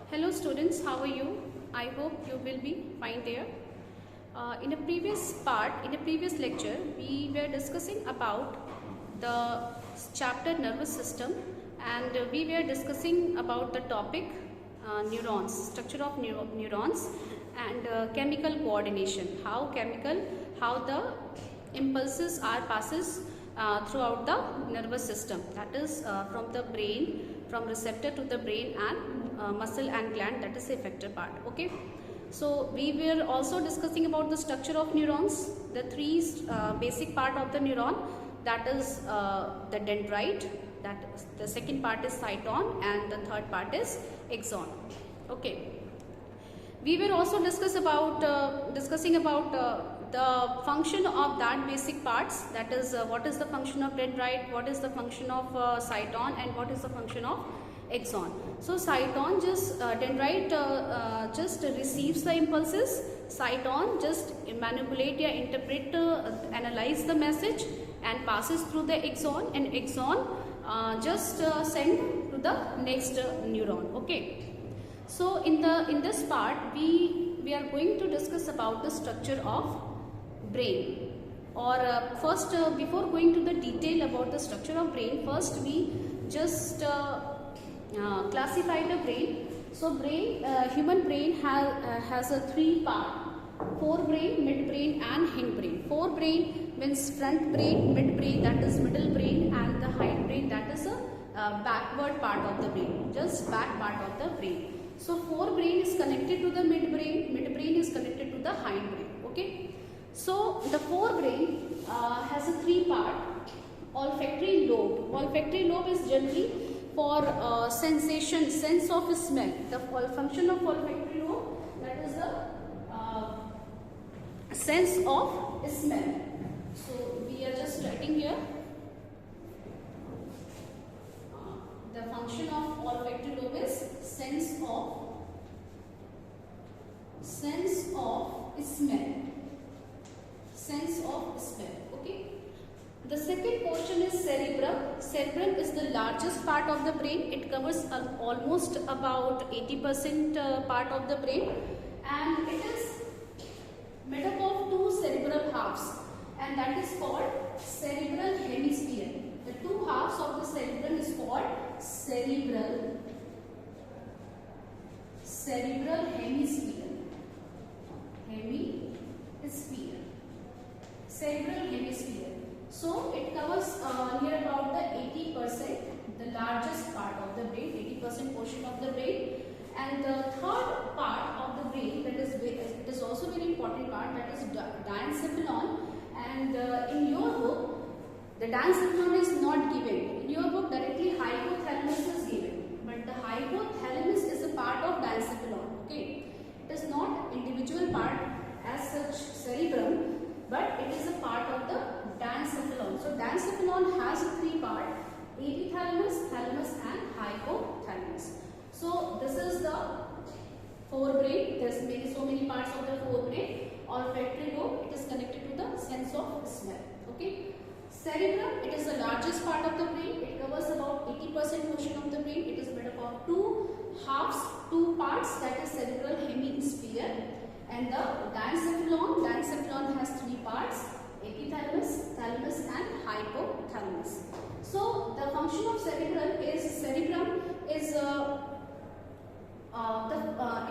Hello students, how are you? I hope you will be fine there. In a previous lecture, we were discussing about the chapter nervous system, and we were discussing about the topic neurons, structure of neurons and chemical coordination, how the impulses are passes throughout the nervous system, that is from the brain, from receptor to the brain and muscle and gland, that is the effector part. Okay, so we were also discussing about the structure of neurons, the three basic part of the neuron, that is the dendrite, that is, the second part is cyton, and the third part is axon. Okay, we were also discussing about the function of that basic parts, that is what is the function of dendrite, what is the function of cyton, and what is the function of axon. So cyton dendrite just receives the impulses, cyton just manipulate or interpret, analyze the message and passes through the axon, and axon just send to the next neuron. Okay, so in this part we are going to discuss about the structure of brain, or first before going to the detail about the structure of brain, first we just classify the brain. So brain, human brain has a three part: forebrain, midbrain and hindbrain. Forebrain means front brain, midbrain that is middle brain, and the hindbrain that is a backward part of the brain, just back part of the brain. So forebrain is connected to the midbrain, midbrain is connected to the hindbrain. Okay, so the forebrain has a three part: olfactory lobe. Olfactory lobe is generally for sensation, sense of smell. The function of olfactory lobe, that is the sense of smell. So we are just writing here the function of olfactory lobe is sense of smell. Sense of smell. Okay. The second portion is cerebrum. Cerebrum is the largest part of the brain. It covers almost about 80% part of the brain, and it is made up of two cerebral halves, and that is called cerebral hemisphere. The two halves of the cerebrum is called cerebral hemisphere. Cerebral hemisphere. So it covers near about the 80%, the largest part of the brain, 80% portion of the brain. And the third part of the brain, that is, it is also very important part, that is diencephalon. And in your book, the diencephalon is not given. In your book, directly hypothalamus is given, but the hypothalamus is a part of diencephalon. Okay, it is not individual part as such cerebrum, but it is a part of the diencephalon. So diencephalon has a three part: epithalamus, thalamus and hypothalamus. So this is the forebrain. There is so many parts of the forebrain. Olfactory lobe, it is connected to the sense of smell. Okay. Cerebrum, it is the largest part of the brain. It covers about 80% portion of the brain. It is made up of two halves, two parts, that is cerebral hemisphere. And the diencephalon has three parts: epithalamus, thalamus and hypothalamus. So the function of cerebrum is the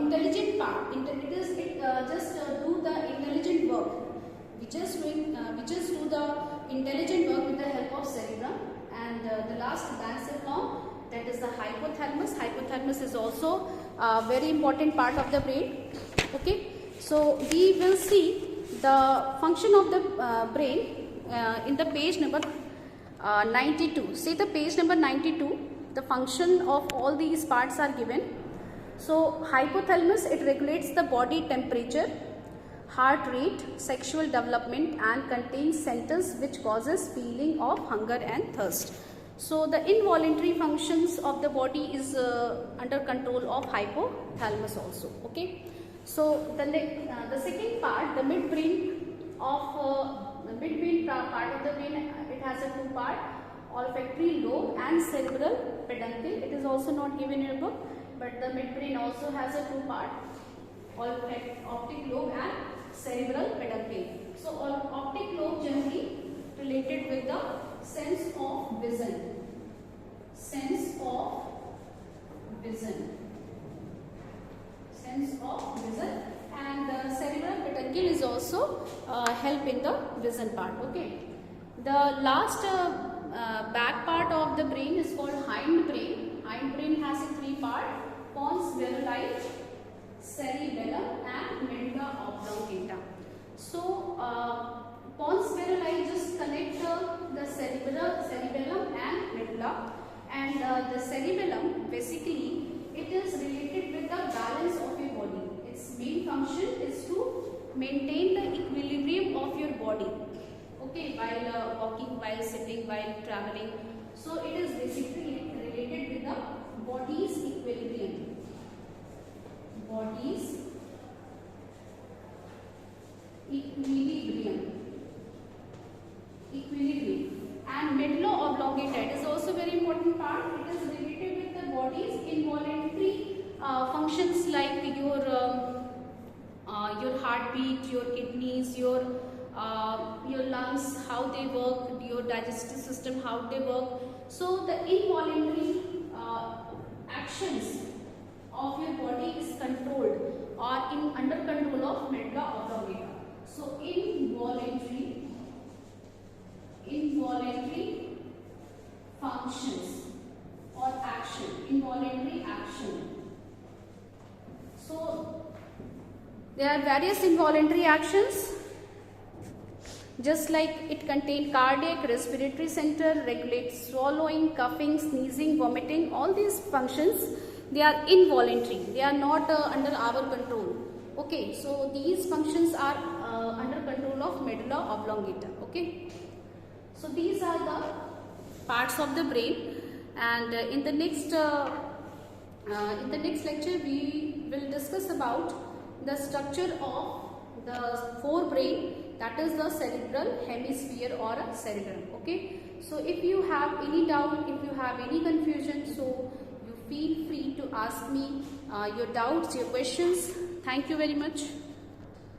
intelligent part. It just do the intelligent work. We just do the intelligent work with the help of cerebrum. And the last, diencephalon, that is the hypothalamus. Hypothalamus is also a very important part of the brain. Okay, so we will see the function of the brain in the page number 92. See the page number 92. The function of all these parts are given. So hypothalamus, it regulates the body temperature, heart rate, sexual development, and contains centers which causes feeling of hunger and thirst. So the involuntary functions of the body is under control of hypothalamus also. Okay. So the second part, the midbrain part of the brain, it has a two part: olfactory lobe and cerebral peduncle. It is also not given in your book, but the midbrain also has a two part, optic lobe and cerebral peduncle. So optic lobe generally related with the sense of vision. Sense of vision. And the cerebral peduncle is also help in the vision part. Okay. The last back part of the brain is called hindbrain. Hindbrain has a three part: pons virilii, cerebellum and medulla oblongata. So pons virilii just connect the cerebellum and medulla, and the cerebellum basically it is related with the balance of your body. Its main function is to maintain the equilibrium of your body. Okay, while walking, while sitting, while traveling. So it is basically related with the body's equilibrium. Body's equilibrium. And medulla oblongata, it is also very important part. It is related with the body's involuntary functions like your heartbeat, your kidneys, your lungs, how they work, your digestive system, how they work. So the involuntary actions of your body is controlled or under control of medulla oblongata. So involuntary functions or action, involuntary action. So there are various involuntary actions, just like it contains cardiac, respiratory center, regulates swallowing, coughing, sneezing, vomiting. All these functions, they are involuntary. They are not under our control. Okay, so these functions are under control of medulla oblongata. Okay, so these are the parts of the brain, and in the next lecture we will discuss about the structure of the forebrain, that is the cerebral hemisphere or a cerebellum. Okay, so if you have any doubt, if you have any confusion, so you feel free to ask me your doubts, your questions. Thank you very much.